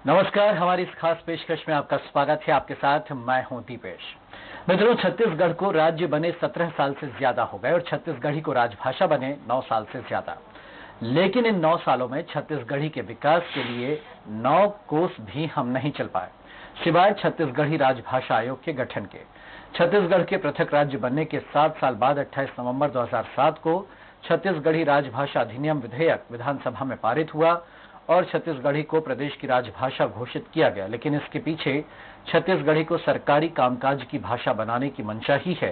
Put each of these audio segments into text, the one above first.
नमस्कार, हमारी इस खास पेशकश में आपका स्वागत है। आपके साथ मैं हूं दीपेश। मित्रों, छत्तीसगढ़ को राज्य बने 17 साल से ज्यादा हो गए और छत्तीसगढ़ी को राजभाषा बने 9 साल से ज्यादा। लेकिन इन 9 सालों में छत्तीसगढ़ी के विकास के लिए 9 कोस भी हम नहीं चल पाए, सिवाय छत्तीसगढ़ी राजभाषा आयोग के गठन के। छत्तीसगढ़ के पृथक राज्य बनने के 7 साल बाद 28 नवंबर 2007 को छत्तीसगढ़ी राजभाषा अधिनियम विधेयक विधानसभा में पारित हुआ और छत्तीसगढ़ी को प्रदेश की राजभाषा घोषित किया गया। लेकिन इसके पीछे छत्तीसगढ़ी को सरकारी कामकाज की भाषा बनाने की मंशा ही है,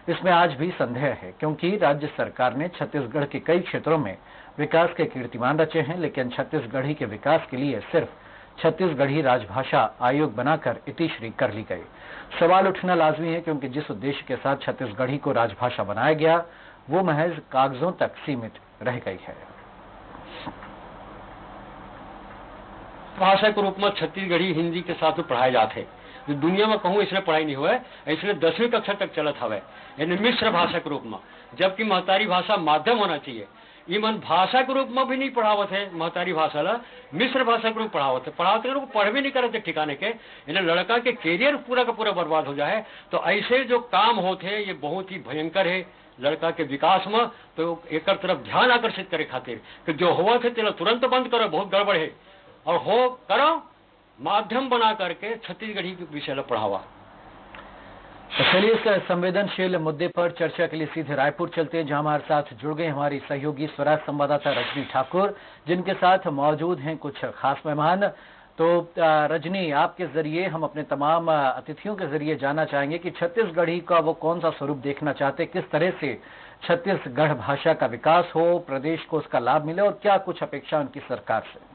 इसमें आज भी संदेह है, क्योंकि राज्य सरकार ने छत्तीसगढ़ के कई क्षेत्रों में विकास के कीर्तिमान रचे हैं, लेकिन छत्तीसगढ़ी के विकास के लिए सिर्फ छत्तीसगढ़ी राजभाषा आयोग बनाकर इतिश्री कर ली गई। सवाल उठना लाजमी है, क्योंकि जिस उद्देश्य के साथ छत्तीसगढ़ी को राजभाषा बनाया गया वो महज कागजों तक सीमित रह गई है। भाषा के रूप में छत्तीसगढ़ी हिंदी के साथ में पढ़ाए जाते हैं। जो दुनिया में कहूँ इसलिए पढ़ाई नहीं हुआ है, इसलिए 10वीं कक्षा तक चलत हवे, यानी मिश्र भाषा के रूप में, जबकि महतारी भाषा माध्यम होना चाहिए। इमन भाषा के रूप में भी नहीं पढ़ावत है, महतारी भाषा ला मिश्र भाषा के रूप पढ़ावत है। पढ़ाते लोग पढ़ भी नहीं करते ठिकाने के, इन्हें लड़का के कैरियर पूरा का पूरा बर्बाद हो जाए। तो ऐसे जो काम होते हैं ये बहुत ही भयंकर है लड़का के विकास में। तो एक तरफ ध्यान आकर्षित करे खातिर कि जो हुआ थे तेला तुरंत बंद करो, बहुत गड़बड़ है, और हो करो माध्यम बना करके छत्तीसगढ़ी के विषय पढ़ावा। तो चलिए इस संवेदनशील मुद्दे पर चर्चा के लिए सीधे रायपुर चलते हैं, जहां हमारे साथ जुड़ गए हमारी सहयोगी स्वराज संवाददाता रजनी ठाकुर, जिनके साथ मौजूद हैं कुछ खास मेहमान। तो रजनी, आपके जरिए हम अपने तमाम अतिथियों के जरिए जानना चाहेंगे कि छत्तीसगढ़ी का वो कौन सा स्वरूप देखना चाहते, किस तरह से छत्तीसगढ़ भाषा का विकास हो, प्रदेश को उसका लाभ मिले, और क्या कुछ अपेक्षा उनकी सरकार से।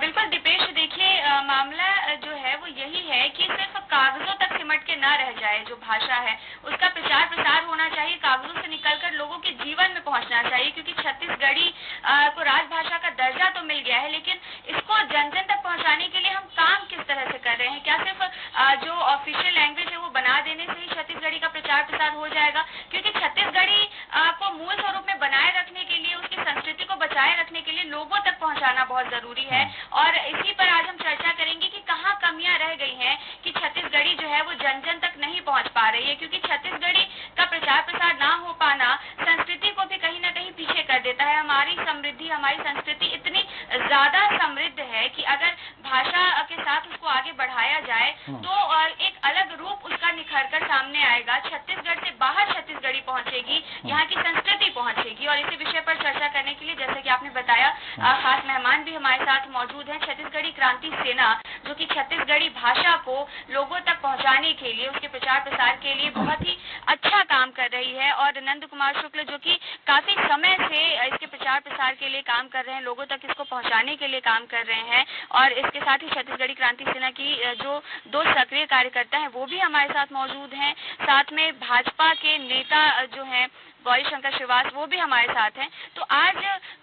बिल्कुल दीपेश, देखिए मामला जो है वो यही है कि सिर्फ कागजों तक सिमट के ना रह जाए। जो भाषा है उसका प्रचार प्रसार होना चाहिए, कागजों से निकलकर लोगों के जीवन में पहुंचना चाहिए, क्योंकि छत्तीसगढ़ी को राजभाषा का दर्जा तो मिल गया है, लेकिन इसको जन जन तक पहुंचाने के लिए हम काम किस तरह से कर रहे हैं। क्या सिर्फ जो ऑफिशियल लैंग्वेज है वो बना देने से ही छत्तीसगढ़ी का प्रचार प्रसार हो जाएगा? क्योंकि छत्तीसगढ़ी को मूल स्वरूप में बनाए रखने के लिए, उसकी संस्कृति को बचाए रखने के लिए लोगों तक पहुंचाना बहुत जरूरी है। और इसी पर आज हम चर्चा करेंगे कि कहाँ कमियां रह गई हैं कि छत्तीसगढ़ी जो है वो जन जन तक नहीं पहुंच पा रही है। क्योंकि छत्तीसगढ़ी का प्रचार प्रसार ना हो पाना संस्कृति को भी कहीं ना कहीं पीछे कर देता है। हमारी समृद्धि, हमारी संस्कृति इतनी ज्यादा समृद्ध है कि अगर भाषा के साथ उसको आगे बढ़ाया जाए तो एक अलग रूप उसका निखर कर सामने आएगा। छत्तीसगढ़ से बाहर छत्तीसगढ़ी पहुंचेगी, यहाँ की संस्कृति पहुंचेगी। और इसी विषय पर चर्चा करने के लिए, जैसे कि आपने बताया, खास मेहमान भी हमारे साथ मौजूद है। छत्तीसगढ़ी क्रांति सेना, जो कि छत्तीसगढ़ी भाषा को लोगों तक पहुंचाने के लिए, उसके प्रचार प्रसार के लिए बहुत ही अच्छा काम कर रही है। और नंद कुमार शुक्ल, जो कि काफी समय से इसके प्रचार प्रसार के लिए काम कर रहे हैं, लोगों तक इसको पहुंचाने के लिए काम कर रहे हैं। और इसके साथ ही छत्तीसगढ़ी क्रांति सेना की जो 2 सक्रिय कार्यकर्ता हैं वो भी हमारे साथ मौजूद हैं। साथ में भाजपा के नेता जो हैं गौरी शंकर श्रीवास, वो भी हमारे साथ हैं। तो आज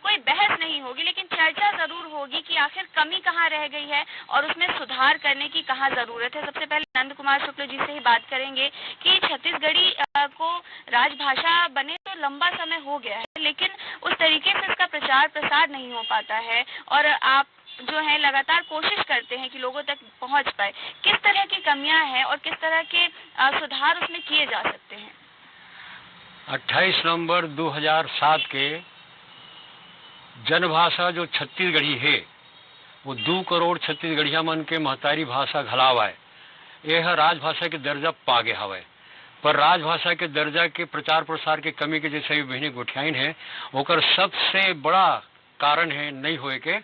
कोई बहस नहीं होगी, लेकिन चर्चा जरूर होगी कि आखिर कमी कहाँ रह गई है और उसमें सुधार करने की कहाँ जरूरत है। सबसे पहले नंद कुमार शुक्ल जी से ही बात करेंगे कि छत्तीसगढ़ी को राजभाषा बने तो लंबा समय हो गया है, लेकिन उस तरीके से इसका प्रचार प्रसार नहीं हो पाता है। और आप जो है लगातार कोशिश करते हैं कि लोगों तक पहुंच पाए। किस तरह की कमियां हैं और किस तरह के सुधार उसमें किए जा सकते हैं? 28 नवंबर 2007 के जनभाषा जो छत्तीसगढ़ी है वो 2 करोड़ छत्तीसगढ़िया मन के महतारी भाषा घलावा है। यह राजभाषा के दर्जा पा गया हवे, पर राजभाषा के दर्जा के प्रचार प्रसार के कमी के जैसे बहने गोठियाइन है, ओकर सबसे बड़ा कारण है नहीं होए के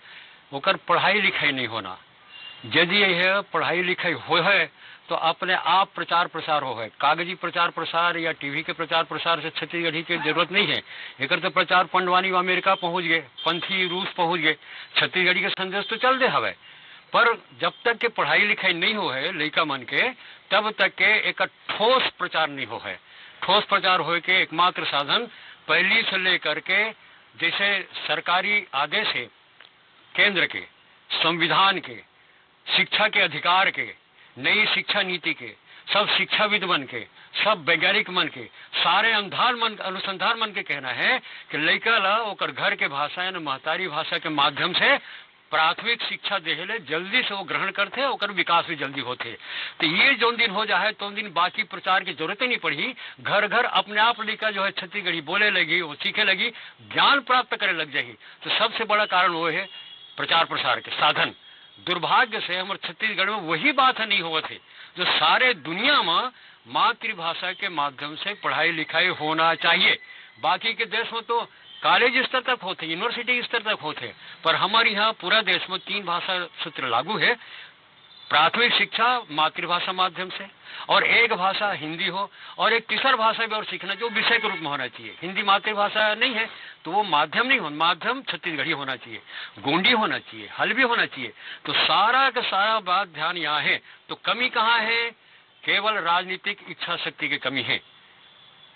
ओकर पढ़ाई लिखाई नहीं होना। यदि यह पढ़ाई लिखाई हो है तो अपने आप प्रचार प्रसार हो है। कागजी प्रचार प्रसार या टीवी के प्रचार प्रसार से छत्तीसगढ़ी की जरूरत नहीं है। एक तो प्रचार पंडवानी अमेरिका पहुंच गए, पंथी रूस पहुंच गए, छत्तीसगढ़ी के संदेश तो चल दे हवे, पर जब तक के पढ़ाई लिखाई नहीं हो है लड़का मन के, तब तक के एक ठोस प्रचार नहीं हो है। ठोस प्रचार हो के एकमात्र साधन पहली से लेकर के जैसे सरकारी आदेश है, केंद्र के, संविधान के, शिक्षा के अधिकार के, नई शिक्षा नीति के, सब शिक्षाविद बन के, सब वैज्ञानिक मन के, सारे अनुसंधान मन के कहना है कि लड़का ला ओकर घर के भाषा यानी महतारी भाषा के माध्यम से प्राथमिक शिक्षा देहले जल्दी से वो ग्रहण करते, ओकर विकास भी जल्दी होते। तो ये जो दिन हो जाए तो दिन बाकी प्रचार की जरूरत ही नहीं पड़ी। घर घर अपने आप लड़का जो है छत्तीसगढ़ी बोले लगी, वो सीखे लगी, ज्ञान प्राप्त करे लग जाएगी। तो सबसे बड़ा कारण वो है प्रचार प्रसार के साधन। दुर्भाग्य से हमारे छत्तीसगढ़ में वही बात नहीं हुआ थे जो सारे दुनिया में मातृभाषा के माध्यम से पढ़ाई लिखाई होना चाहिए। बाकी के देश में तो कॉलेज स्तर तक होते, यूनिवर्सिटी स्तर तक होते, पर हमारे यहाँ पूरा देश में 3 भाषा सूत्र लागू है। प्राथमिक शिक्षा मातृभाषा माध्यम से, और एक भाषा हिंदी हो, और एक तीसरा भाषा भी और सीखना जो विषय के रूप में होना चाहिए। हिंदी मातृभाषा नहीं है तो वो माध्यम नहीं हो, माध्यम छत्तीसगढ़ी होना चाहिए, गोंडी होना चाहिए, हल्बी होना चाहिए। तो सारा का सारा बात ध्यान यहाँ है। तो कमी कहाँ है? केवल राजनीतिक इच्छा शक्ति की कमी है।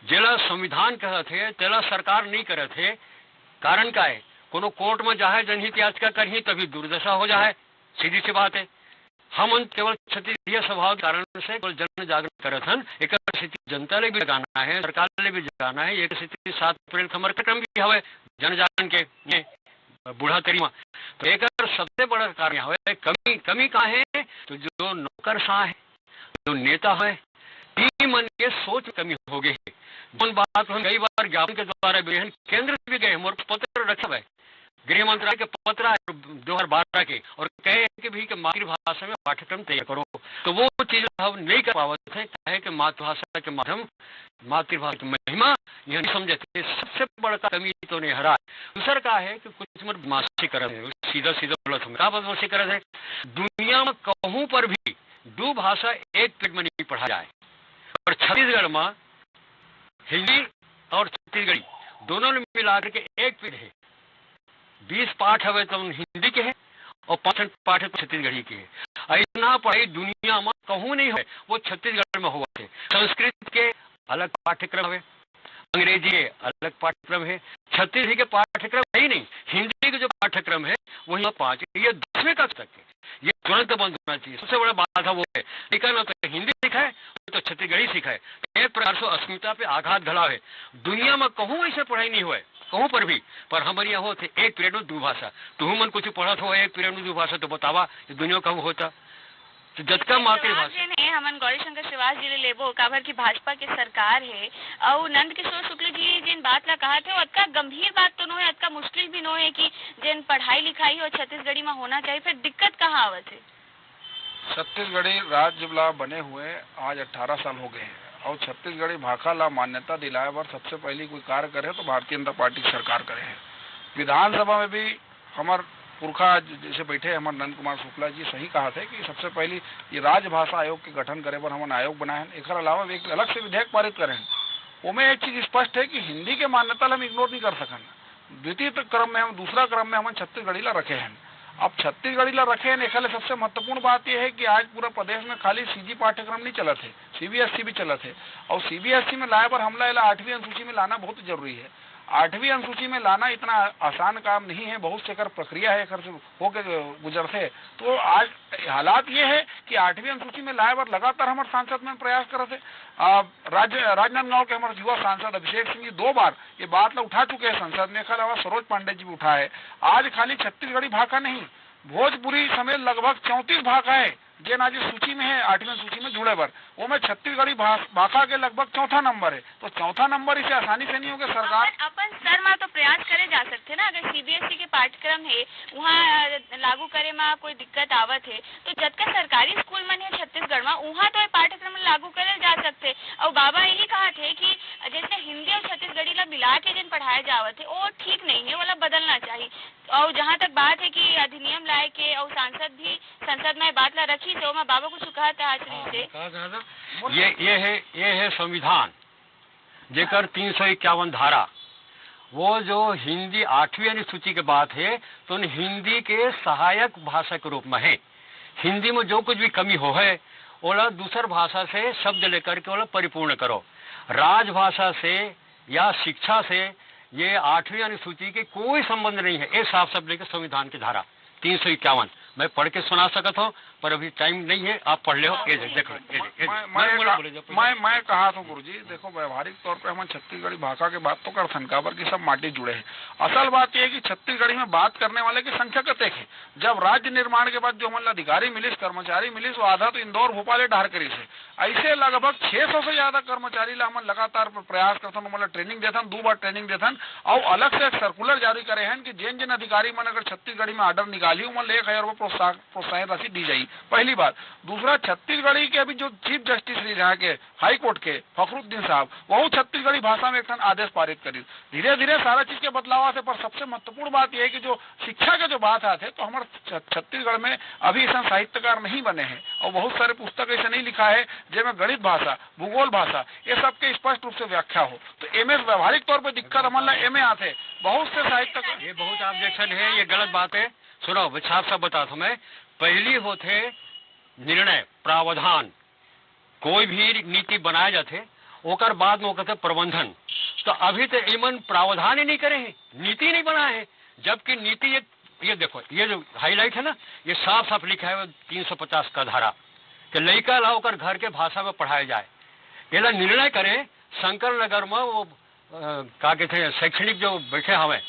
जेला संविधान कहत है तेला सरकार नहीं करत है। कारण क्या है? कोनो कोर्ट में जाए जनहित याचिका करही तभी दुर्दशा हो जाए, सीधी सी बात है। हम केवल क्षत्रिय स्वभाव के कारण से केवल जन जागरण करत हन। एक स्थिति जनता ले भी लगाना है, सरकार ले भी जगाना है। एक स्थिति 7 अप्रैल का कार्यक्रम भी हवे जन जागरण के बूढ़ा तरी में। तो एक सबसे बड़ा कारण हवे कमी कहाँ है? तो जो नौकरशाह है, जो नेता है, टी मन के सोच कमी हो गई है। जो बात हम कई बार ज्ञापन के द्वारा भी केंद्र भी गए, हमारे पत्र रखा है, गृह मंत्रालय के पत्र है 2012 के, और कहे कि भी कि मातृभाषा में पाठ्यक्रम तैयार करो। तो वो चीज हम नहीं कर पावत है। कहे कि मातृभाषा के माध्यम मातृभाषा की महिमा यह नहीं समझे थे। सबसे बड़ा कमी तो नहीं हरा। दूसरा का है कि कुछ मत बदमाशी कर रहे हैं, सीधा बोलत हम, क्या बदमाशी कर रहे हैं? दुनिया में कहूं पर भी 2 भाषा एक पीरियड में नहीं पढ़ा जाए, और छत्तीसगढ़ में हिंदी और छत्तीसगढ़ी दोनों ने मिलाकर के एक पीरियड है। 20 पाठ हवे तो हिंदी के है और 5 पाठ तो छत्तीसगढ़ी के है। इतना पढ़ाई दुनिया में कहूं नहीं है, वो छत्तीसगढ़ में हुआ थे। संस्कृत के अलग पाठ्यक्रम है, अंग्रेजी के अलग पाठ्यक्रम है, छत्तीसगढ़ी के पाठ्यक्रम है ही नहीं। हिंदी के जो पाठ्यक्रम है वही 5, ये 10वीं कक्षा तक है। ये तुरंत बंद होना चाहिए। सबसे बड़ा बात है वो है, लेकिन ना तो हिंदी सिखाए तो छत्तीसगढ़ी सिखाए। एक प्रकार से अस्मिता पे आघात घला है। दुनिया में कहूं ऐसे पढ़ाई नहीं हुआ है, कहूं पर भी। पर हमारे यहाँ होते एक पीरियड में 2 भाषा। तुम मन कुछ पढ़त हो एक पीरियड में 2 भाषा, तो बतावा दुनिया कब होता? तो जतका मातृभाषा हमन गौरीशंकर श्रीवास जी ले लेबो काबर की भाजपा के सरकार है और नंद किशोर शुक्ल जी जिन बात ला कहा थे अतका गंभीर बात तो नो है, अतका मुश्किल भी नो है कि जिन पढ़ाई लिखाई हो छत्तीसगढ़ी में होना चाहिए। फिर दिक्कत कहाँ आवत है? छत्तीसगढ़ी राज्य ला बने हुए आज 18 साल हो गए हैं, और छत्तीसगढ़ी भाषा ला मान्यता दिलाए पर सबसे पहले कोई कार्य करे तो भारतीय जनता पार्टी की सरकार करे है। विधानसभा में भी हमारे पुरखा जैसे बैठे हमारे नंद कुमार शुक्ला जी सही कहा थे कि सबसे पहले ये राजभाषा आयोग के गठन करे पर हमने आयोग बनाए हैं। एक अलावा एक अलग से विधेयक पारित करें। उसमें एक चीज स्पष्ट है कि हिंदी के मान्यता हम इग्नोर नहीं कर सकन। द्वितीय क्रम में हम दूसरा क्रम में हम छत्तीसगढ़ी ला रखे हैं। अब छत्तीसगढ़ी ला रखे हैं, एक सबसे महत्वपूर्ण बात यह है कि आज पूरा प्रदेश में खाली सीजी पाठ्यक्रम नहीं चला थे, सीबीएसई भी चला थे। और सीबीएसई में लाए पर हमला 8वीं अनुसूची में लाना बहुत जरूरी है। 8वीं अनुसूची में लाना इतना आसान काम नहीं है, बहुत से कर प्रक्रिया है कर होके गुजरते। तो आज हालात ये है कि 8वीं अनुसूची में लाए बार लगातार हमारे सांसद में प्रयास कर रहे थे। राजनांदगांव के हमारे युवा सांसद अभिषेक सिंह जी 2 बार ये बात उठा चुके हैं संसद में। इसके अलावा सरोज पांडे जी भी उठा है। आज खाली छत्तीसगढ़ी भाषा नहीं, भोजपुरी समेत लगभग 34 भाषाएं जिन आज सूची में है 8वीं सूची में जुड़े बर, वो में छत्तीसगढ़ी भाषा के लगभग 4था नंबर है। तो 4था नंबर इसे आसानी से नहीं होगा। सरकार अपन स्तर में तो प्रयास करे जा सकते ना। अगर सीबीएसई के पाठ्यक्रम है वहाँ लागू करे में कोई दिक्कत आवत है तो जतका सरकारी स्कूल मन है छत्तीसगढ़ में वहाँ तो पाठ्यक्रम लागू करे जा सकते। और बाबा यही कहा थे कि जैसे हिंदी और छत्तीसगढ़ी ला मिला के जिन पढ़ाया जावत है वो ठीक नहीं है, वाला बदलना चाहिए। और जहाँ तक बात है कि अधिनियम लाए के और सांसद भी संसद में बात ला रखी तो मैं बाबा कुछ कहा था से ये है संविधान जेकर 351 धारा। वो जो हिंदी 8वीं अनुसूची के बात है तो हिंदी के सहायक भाषा के रूप में है। हिंदी में जो कुछ भी कमी हो है ओला दूसर भाषा से शब्द लेकर के ओला परिपूर्ण करो। राजभाषा से या शिक्षा से ये 8वीं अनुसूची के कोई संबंध नहीं है। ये साफ शब्द लेकर संविधान की धारा 351 मैं पढ़ के सुना सकता हूँ, पर अभी टाइम नहीं है, आप पढ़ ले हो। ये देखो, मैं कहा था गुरुजी, देखो व्यवहारिक तौर पे हम छत्तीसगढ़ी भाषा की बात तो कर संकाबर की सब माटी जुड़े हैं। असल बात यह है कि छत्तीसगढ़ी में बात करने वाले की संख्या कतेक है। जब राज्य निर्माण के बाद जो हमारे अधिकारी मिलिस, कर्मचारी मिलिस, वो आधा तो इंदौर भोपाल ढार करी से, ऐसे लगभग 600 से ज्यादा कर्मचारी ला हम लगातार प्रयास करते, मतलब ट्रेनिंग देते, 2 बार ट्रेनिंग देते, और अलग से एक सर्कुलर जारी करे हैं कि जिन अधिकारी मन अगर छत्तीसगढ़ी में ऑर्डर निकाली उमन 1000 रुपये प्रोत्साहन राशि दी जाएगी, पहली बात। दूसरा, छत्तीसगढ़ी के अभी जो चीफ जस्टिस रही यहाँ के हाई कोर्ट के फखरुद्दीन साहब, वो छत्तीसगढ़ी भाषा में एक आदेश पारित करी। धीरे धीरे सारा चीज के बदलाव आते, पर सबसे महत्वपूर्ण बात यह है कि जो शिक्षा के जो बात आते तो हमारे छत्तीसगढ़ में अभी ऐसा साहित्यकार नहीं बने हैं, और बहुत सारे पुस्तक ऐसे नहीं लिखा है जिसमें गणित भाषा, भूगोल भाषा ये सब के स्पष्ट रूप से व्याख्या हो। तो एमए व्यावहारिक तौर पर दिक्कत हमारे एमए आते, बहुत से साहित्यकार, ये बहुत ऑब्जेक्शन है, ये गलत बात है। सुनो, साफ साफ बताता हूँ मैं, पहली होते निर्णय प्रावधान, कोई भी नीति बनाए जाते ओकर बाद में कहते प्रबंधन। तो अभी तो इमन प्रावधान ही नहीं करे हैं, नीति नहीं बनाए हैं, जबकि नीति ये देखो, ये जो हाईलाइट है ना, ये साफ साफ लिखा है 350 का धारा कि लड़का ला होकर घर के भाषा में पढ़ाया जाए। ये निर्णय करें शंकर नगर में वो का कहते हैं शैक्षणिक जो बैठे हमें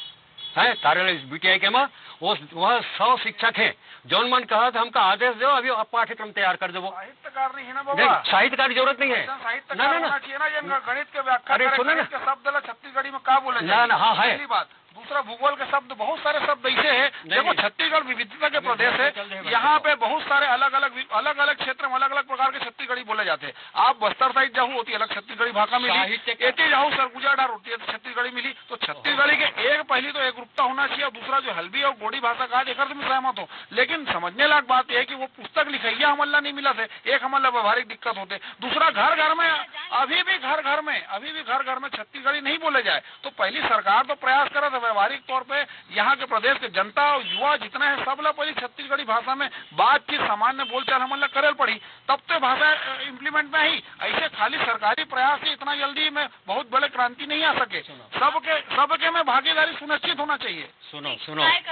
है कार्यालय बीटीआई के में, वह 100 शिक्षक हैं, जौन मन कहा था हमका आदेश दो, अभी आप पाठ्यक्रम तैयार कर दो। साहित्यकार नहीं है ना बाबा, साहित्यकार की जरूरत नहीं है। ना गणित के व्याख्या, अरे सुनो ना, शब्द छत्तीसगढ़ी में क्या बोले ना ना, हाँ है। बात दूसरा, भूगोल के शब्द, बहुत सारे शब्द ऐसे हैं। देखो छत्तीसगढ़ विविधता के प्रदेश है, यहाँ पे बहुत सारे अलग अलग क्षेत्र में अलग अलग प्रकार के छत्तीसगढ़ी बोले जाते हैं। आप बस्तर साइड जाओ होती अलग छत्तीसगढ़ी भाषा मिली, एटी जाओ सरगुजा डार होती है छत्तीसगढ़ी मिली। तो छत्तीसगढ़ी के एक पहली तो एक रूपता होना चाहिए, और दूसरा जो हल्बी और गोड़ी भाषा कहा देखकर तो मैं सहमत हूँ, लेकिन समझने लायक बात यह है कि वो पुस्तक लिखैया हमारा नहीं मिला थे, एक हमारा व्यवहारिक दिक्कत होते। दूसरा, घर घर में अभी भी घर घर में छत्तीसगढ़ी नहीं बोले जाए, तो पहली सरकार तो प्रयास करा था व्यवहारिक तौर पे यहाँ के प्रदेश के जनता और युवा जितना है सब ला पहले छत्तीसगढ़ी भाषा में बातचीत सामान्य बोलचाल हमारे करे पड़ी, तब तो भाषा इम्प्लीमेंट में ही। ऐसे खाली सरकारी प्रयास से इतना जल्दी में बहुत बड़े क्रांति नहीं आ सके, सबके में भागीदारी सुनिश्चित होना चाहिए। सुनो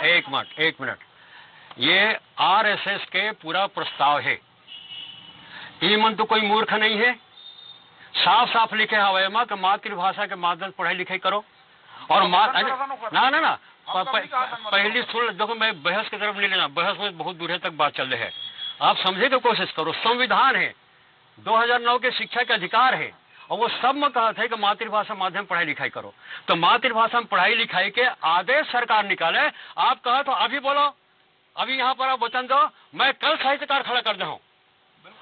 एक मिनट, ये आरएसएस के पूरा प्रस्ताव है, ईमन तो कोई मूर्ख नहीं है, साफ साफ लिखे हवे में कि मातृभाषा के माध्यम से पढ़ाई लिखाई करो। और ना पहली सुन देखो, मैं बहस की तरफ नहीं लेना, बहस में बहुत दूर तक बात चल रही है, आप समझे की कोशिश करो। संविधान है, 2009 के शिक्षा के अधिकार है, और वो सब में कहा था कि मातृभाषा माध्यम पढ़ाई लिखाई करो। तो मातृभाषा में पढ़ाई लिखाई के आदेश सरकार निकाले, आप कहा तो अभी बोलो, अभी यहाँ पर आप वचन दो, मैं कल साहित्यकार खड़ा कर दूँ।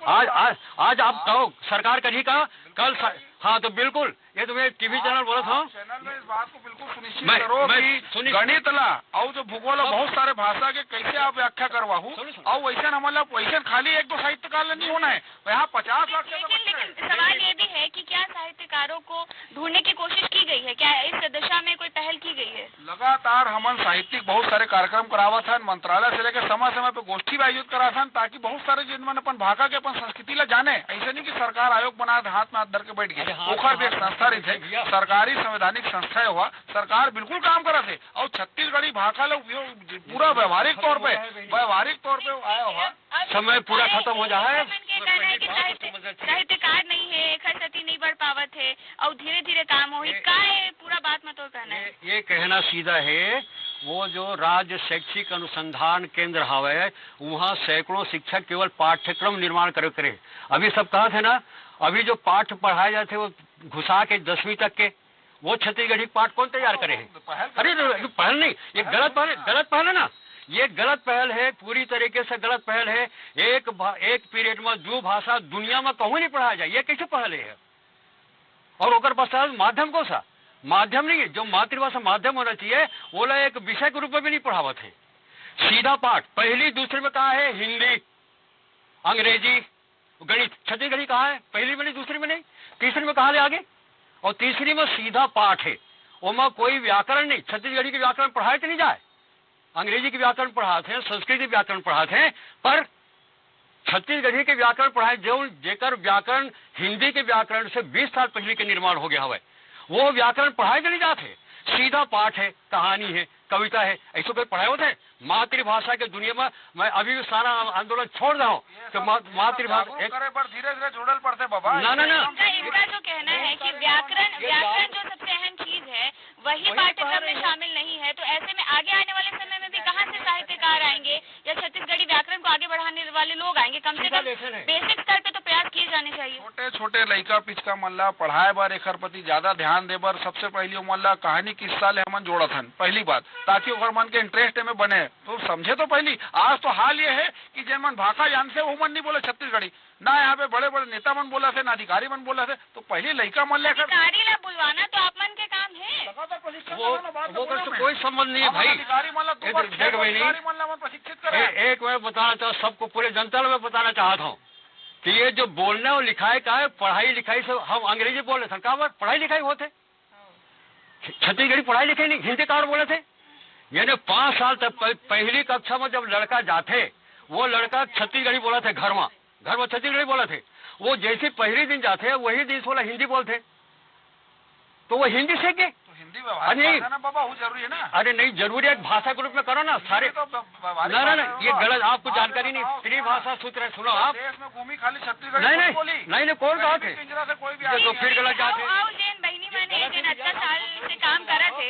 आज आप कहो सरकार कहीं का कल, हाँ तो बिल्कुल, ये तो मैं टीवी चैनल बोला था, चैनल में इस बात को बिल्कुल सुनिश्चित करो कि गणित ला और जो भूगोल बहुत सारे भाषा के कैसे आप व्याख्या करवाहू, और वैसे हमारा वैसे खाली 1-2 साहित्यकार नहीं होना है, यहाँ 50 लाख से। लेकिन सवाल ये भी है कि क्या साहित्यकारों को ढूंढने की कोशिश की गई है, क्या इस दिशा में कोई पहल की गई है? लगातार हमन साहित्यिक बहुत सारे कार्यक्रम करावा था, मंत्रालय से लेकर समय समय पे गोष्ठी भी आयोजित करा था, ताकि बहुत सारे जिनमें अपन भाषा के अपन संस्कृति ला जाने। ऐसे नहीं कि सरकार आयोग बना हाथ में हाथ धर के बैठ गए, ओखर भी एक संस्था रही थे, सरकारी संवैधानिक संस्था हुआ, सरकार बिल्कुल काम करा थे, और छत्तीसगढ़ी भाषा ला उपयोग पूरा व्यवहारिक तौर पे आया हुआ। समय पूरा खत्म हो जाए, साहित्यकार नहीं है, खर्चती नहीं बढ़ पावत है, और धीरे धीरे काम हो, पूरा बात में तो कहना है। ये कहना सीधा है, वो जो राज्य शैक्षिक अनुसंधान केंद्र हवे, वहाँ सैकड़ों शिक्षक केवल पाठ्यक्रम निर्माण करे। अभी सब कहा थे ना, अभी जो पाठ पढ़ाए जाते वो घुसा के 10वीं तक के, वो छत्तीसगढ़ी पाठ कौन तैयार करे है? अरे पहल नहीं, ये गलत पहल है ना, ये गलत पहल है, पूरी तरीके से गलत पहल है। एक पीरियड में 2 भाषा दुनिया में कहूँ नहीं पढ़ाया जाए, ये कैसे पहल है? और ओकर पश्चात माध्यम कौन सा? माध्यम नहीं है, जो मातृभाषा माध्यम होना चाहिए वो ला एक विषय के रूप में भी नहीं पढ़ावत है। सीधा पाठ पहली दूसरे में कहा है, हिंदी, अंग्रेजी, गणित। छत्तीसगढ़ी कहा है पहली में नहीं, दूसरी में नहीं, तीसरी में कहा ले आगे, और तीसरी में सीधा पाठ है, ओमा कोई व्याकरण नहीं। छत्तीसगढ़ी के व्याकरण पढ़ाए तो नहीं जाए, अंग्रेजी के व्याकरण पढ़ाते हैं, संस्कृत के व्याकरण पढ़ाते हैं, पर छत्तीसगढ़ी के व्याकरण पढ़ाए जो जेकर व्याकरण हिंदी के व्याकरण से 20 साल पहले के निर्माण हो गया हुआ है, वो व्याकरण पढ़ाए नहीं जाते। सीधा पाठ है, कहानी है, कविता है, ऐसे कोई पढ़ाए होते? मातृभाषा के दुनिया में मैं अभी भी सारा आंदोलन छोड़ रहा हूँ कि मातृभाषा धीरे धीरे जुड़ल पड़ते बाबा। ना इनका जो कहना है कि व्याकरण जो सबसे अहम चीज है वही पाठ्यक्रम में शामिल नहीं है, तो ऐसे में आगे आने वाले समय में भी कहाँ से साहित्यकार आएंगे या छत्तीसगढ़ी व्याकरण को आगे बढ़ाने वाले लोग आएंगे? कम से कम बेसिक स्तर पे तो प्रयास किए जाने चाहिए। छोटे छोटे लड़का पिचका मल्ला पढ़ाए बार एकर प्रति ज्यादा ध्यान दे बर सबसे पहली मल्ला कहानी किस्सा ले हमन जोड़त हन पहली बात, ताकि ओकर मन के इंटरेस्ट में बने। तो समझे तो पहली आज तो हाल ये है कि जन मन भाषा जानते वो मन नहीं बोले छत्तीसगढ़ी, ना यहाँ पे बड़े बड़े नेता मन बोला थे, ना अधिकारी मन बोला थे। तो पहले लड़का मन लेकर अधिकारी ला बुलवाना तो आप मन के काम है, वो कोई संबंध नहीं है भाई। अधिकारी मन प्रशिक्षित करे। एक मैं बताना चाहता हूँ सबको, पूरे जनता में बताना चाहता हूँ कि ये जो बोलना और लिखाई का है, पढ़ाई लिखाई से हम अंग्रेजी बोल रहे थे, कहा पढ़ाई लिखाई होते छत्तीसगढ़ी पढ़ाई लिखाई नहीं, हिंदी कहाँ बोले थे? यानी 5 साल तक पहली कक्षा में जब लड़का जाते वो लड़का छत्तीसगढ़ी बोला थे, घर में छत्तीसगढ़ी बोला थे। वो जैसे पहले दिन जाते वही दिन बोला हिंदी बोलते, तो वो हिंदी सीखे। तो हिंदी व्यवहार बाबा वो जरूरी है ना? अरे नहीं जरूरी है, भाषा के रूप में करो ना सारे। ना ये गलत, आपको जानकारी नहीं। त्रिभाषा सूत्र है, सुनो आप। देश में घूमी खाली छत्तीसगढ़ नहीं कौन कहा थे? तो फिर गलत जाते। बहनी मैंने 18 साल से काम करा थे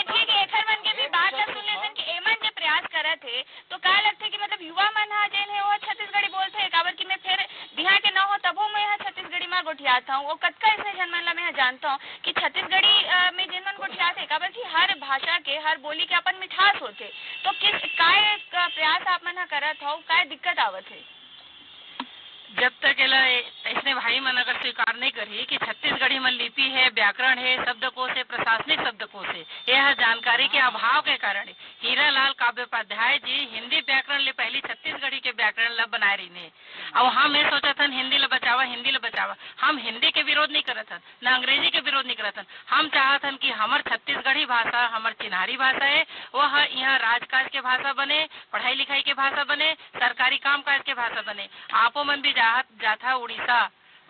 ठीक है एखर मन के भी बात सुन ले कि एमन जो प्रयास करा थे तो का लगते कि मतलब युवा मन हा जेन है वो छत्तीसगढ़ी बोलते काबर कि मैं फिर बिहार के ना हो तबो मैं यहाँ छत्तीसगढ़ी में गोठियाता हूँ। वो कतका ऐसे जनमन ला मैं जानता हूँ कि छत्तीसगढ़ी में जिन मन गोठियाते काबर कि हर भाषा के हर बोली के अपन मिठास होते। तो किस काय प्रयास आप मन हा करत हो, काय दिक्कत आवत है? जब तक इसने भाई मन अगर स्वीकार नहीं करी कि छत्तीसगढ़ी में लिपि है, व्याकरण है, शब्दकोश है, प्रशासनिक शब्दकोश है, यह जानकारी के अभाव के कारण हीरालाल काव्योपाध्याय जी हिंदी व्याकरण ले पहली छत्तीसगढ़ी के व्याकरण ला बनाए रही ने। अब हम ये सोचा था हिंदी ला बचावा। हम हिंदी के विरोध नहीं करत हन, न अंग्रेजी के विरोध नहीं करत हन। हम चाहत हन कि हमार छत्तीसगढ़ी भाषा हमार चिन्हारी भाषा है, वह यहाँ राजकाज के भाषा बने, पढ़ाई लिखाई के भाषा बने, सरकारी काम काज के भाषा बने। आपो मन भी जाता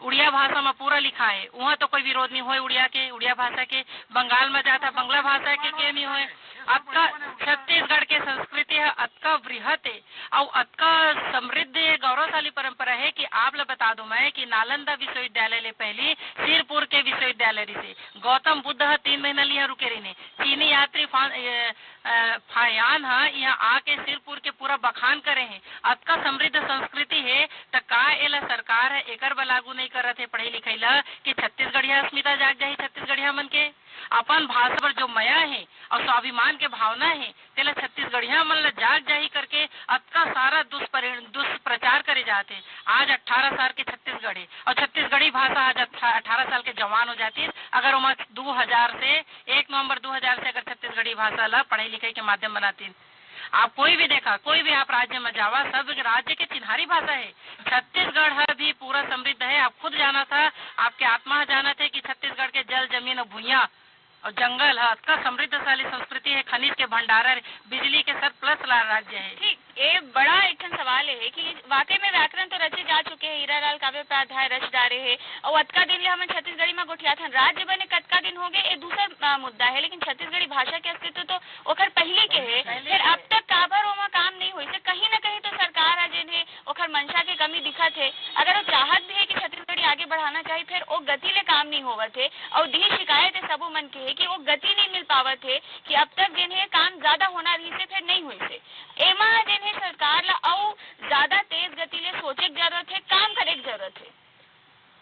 उड़िया भाषा में पूरा लिखा है, वहाँ तो कोई विरोध नहीं हो उड़िया भाषा के। बंगाल में जाता बंगला भाषा के नहीं हो। अतका छत्तीसगढ़ के संस्कृति है, अतका बृहत है और अतका समृद्ध गौरवशाली परंपरा है कि आप लोग बता दूं मैं कि नालंदा विश्वविद्यालय ले पहली सिरपुर के विश्वविद्यालय से गौतम बुद्ध 3 महीना लिया रुके रही। चीनी यात्री फायान यहाँ आके सिरपुर के पूरा बखान करे हैं। अतका समृद्ध संस्कृति है तो का एला सरकार है एकर लागू नहीं कर रहे थे पढ़ाई लिखाई ला कि छत्तीसगढ़िया अस्मिता जाग जाए। छत्तीसगढ़िया मन के अपन भाषा पर जो माया है और स्वाभिमान के भावना है तेला छत्तीसगढ़िया मन ला जाग जाही करके अतका सारा दुष्प्रचार करे जाते। आज 18 साल के छत्तीसगढ़ी और छत्तीसगढ़ी भाषा आज 18 साल के जवान हो जाती। अगर वहाँ 2000 से 1 नवंबर 2000 से अगर छत्तीसगढ़ी भाषा ला पढ़ाई लिखाई के माध्यम बनाती, आप कोई भी देखा, कोई भी आप राज्य में जावा, सब राज्य की चिन्हारी भाषा है। छत्तीसगढ़ है भी पूरा समृद्ध है। आप खुद जाना था, आपके आत्मा जाना थे कि छत्तीसगढ़ के जल जमीन और भूइया और जंगल है, का समृद्धशाली संस्कृति है, खनिज के भंडार, बिजली के सरप्लस राज्य है। ठीक, ये बड़ा एक सवाल है कि वाकई में व्याकरण तो रचे जा चुके हैं, हीरालाल काव्योपाध्याय रच डारे है और अतका दिन हम छत्तीसगढ़ी में गोठिया था राज्य बने कतका दिन हो गए, ये दूसरा मुद्दा है। लेकिन छत्तीसगढ़ी भाषा के अस्तित्व तो ओकर पहले के है, फिर अब तक काबर ओमा काम नहीं हुई। कहीं न कहीं तो सरकार है जिन है ओकर मंशा के कमी दिखत है। अगर वो चाहत भी है कि छत्तीसगढ़ी आगे बढ़ाना चाहिए, फिर वो गति ले काम नहीं होवत है और दी शिकायत है सबो मन के कि वो गति नहीं मिल पावत है कि अब तक जिन है काम ज्यादा होना रही से फिर नहीं हुई से। एमा जिन है सरकार ला और ज्यादा तेज गति ले सोचे की जरूरत है, काम करे की जरूरत है।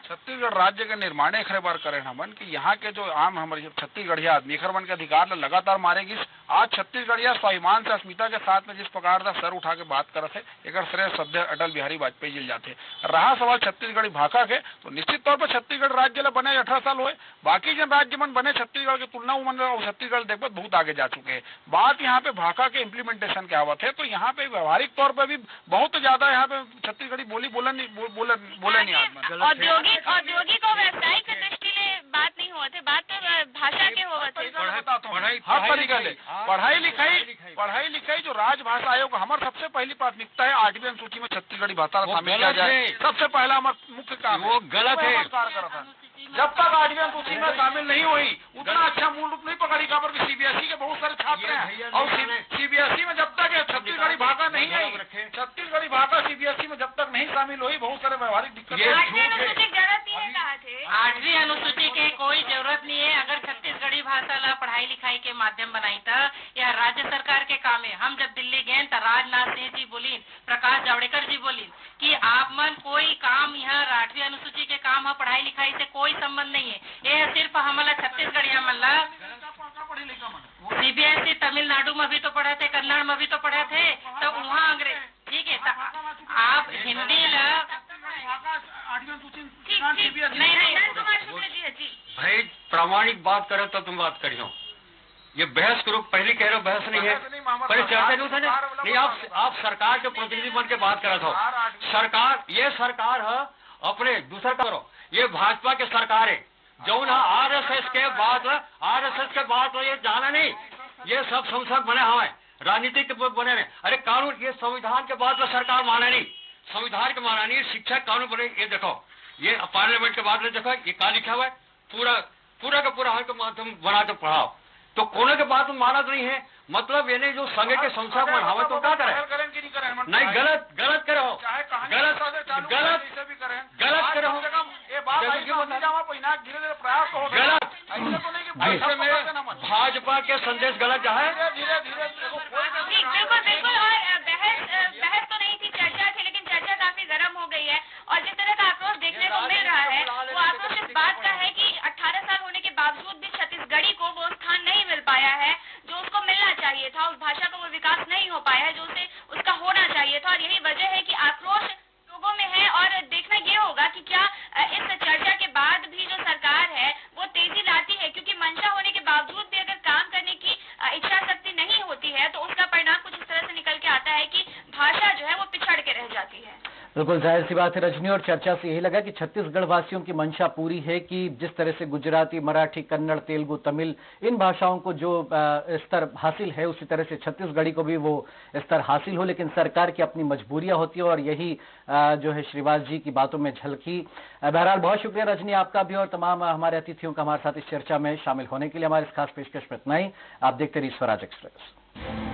छत्तीसगढ़ राज्य के निर्माण एक बार करे हमन कि यहाँ के जो आम हमारे छत्तीसगढ़िया आदमी एखर मन के अधिकार लगातार मारेगी। आज छत्तीसगढ़िया स्वाभिमान से अस्मिता के साथ में जिस प्रकार का सर उठा के बात करत है, एक श्रेय सदैव अटल बिहारी वाजपेयी जी जाते। रहा सवाल छत्तीसगढ़ी भाषा के, तो निश्चित तौर पर छत्तीसगढ़ राज्य ला बने 18 साल हुए, बाकी जन राज्य मन बने छत्तीसगढ़ की तुलना मन छत्तीसगढ़ देखो बहुत आगे जा चुके हैं। बात यहाँ पे भाषा के इम्प्लीमेंटेशन के आवत है, तो यहाँ पे व्यवहारिक तौर पर भी बहुत ज्यादा यहाँ पे छत्तीसगढ़ी बोले नहीं आदमी। औद्योगिक और व्यावसायिक दृष्टि ले बात नहीं होती है, बात तो भाषा के होती है। हर तरीका ले पढ़ाई लिखाई जो राजभाषा आयोग हमारे सबसे पहली प्राथमिकता है 8वीं अनुसूची में छत्तीसगढ़ी भाषा शामिल किया जाए। सबसे पहला हमारा मुख्य काम वो गलत है। जब तक 8वीं अनुसूची में शामिल नहीं हुई उतना अच्छा मूल रूप नहीं पकड़ी का, पर सीबीएसई के बहुत सारे छात्र हैं और सीबीएसई में जब तक छत्तीसगढ़ी भाषा नहीं आई, छत्तीसगढ़ी भाषा सीबीएसई में जब तक नहीं शामिल हुई बहुत सारे व्यवहारिक दिक्कतें। 8वीं अनुसूची के कोई जरूरत नहीं है। अगर छत्तीसगढ़ी भाषा ला पढ़ाई लिखाई के माध्यम बनाई था, यह राज्य सरकार के काम है। हम जब दिल्ली गए तो राजनाथ सिंह जी बोली, प्रकाश जावड़ेकर जी बोली कि आप मन कोई काम यहाँ 8वीं अनुसूची के काम है, पढ़ाई लिखाई से कोई संबंध नहीं है। यह सिर्फ हमारा छत्तीसगढ़िया मन ला सीबीएसई तमिलनाडु में भी तो पढ़े थे, कन्नड़ में भी तो पढ़े थे, तो वहाँ अंग्रेज ठीक है। तो आप हिंदी भाई प्रामाणिक बात करे तो तुम बात करियो, ये बहस करो। पहले कह रहे हो बहस नहीं है, पहले चर्चा नहीं था नहीं। आप सरकार के प्रतिनिधि बन के बात करा था। सरकार ये सरकार है अपने दूसरा करो, ये भाजपा के सरकार है जो ना आरएसएस के बाद ये जाना नहीं, ये सब संसद बने हमें राजनीति के बने नहीं। अरे कानून ये संविधान के बाद सरकार माना नहीं, संविधान के माना नहीं, शिक्षा कानून बने। ये देखो ये पार्लियामेंट के बाद देखो ये क्या लिखा हुआ है, पूरा का पूरा के माध्यम बना के पढ़ाओ, तो कोने के बाद माना नहीं है। मतलब ये नहीं जो संघ के संस्था को बढ़ावा तो क्या करें नहीं, गलत करो, गलत करो। ऐसे में भाजपा के संदेश गलत है। बिल्कुल बिल्कुल। और बहस तो नहीं थी, चर्चा थी, लेकिन चर्चा काफी गर्म हो गई है। और जिस तरह का आक्रोश देखने को मिल रहा है वो आक्रोश इस बात का है कि 18 साल होने के बावजूद भी छत्तीसगढ़ी को वो स्थान नहीं मिल पाया है जो उसको मिलना चाहिए था। उस भाषा का वो विकास नहीं हो पाया है जो उसे उसका होना चाहिए था। और यही वजह है कि आक्रोश लोगों में है। और देखना ये होगा कि क्या इस चर्चा के बाद भी जो सरकार है वो तेजी लाती है, क्योंकि मंशा होने के बावजूद भी अगर काम करने की इच्छा शक्ति नहीं होती है तो उसका परिणाम कुछ इस तरह से निकल के आता है कि भाषा जो है वो पिछड़ के रह जाती है। बिल्कुल जाहिर सी बात है रजनी, और चर्चा से यही लगा कि छत्तीसगढ़ वासियों की मंशा पूरी है कि जिस तरह से गुजराती, मराठी, कन्नड़, तेलुगु, तमिल इन भाषाओं को जो स्तर हासिल है उसी तरह से छत्तीसगढ़ी को भी वो स्तर हासिल हो। लेकिन सरकार की अपनी मजबूरियां होती है और यही जो है श्रीवास जी की बातों में झलकी। बहरहाल बहुत शुक्रिया रजनी आपका भी और तमाम हमारे अतिथियों का हमारे साथ इस चर्चा में शामिल होने के लिए। हमारे इस खास पेशकश में इतना ही। आप देखते रहिए स्वराज एक्सप्रेस।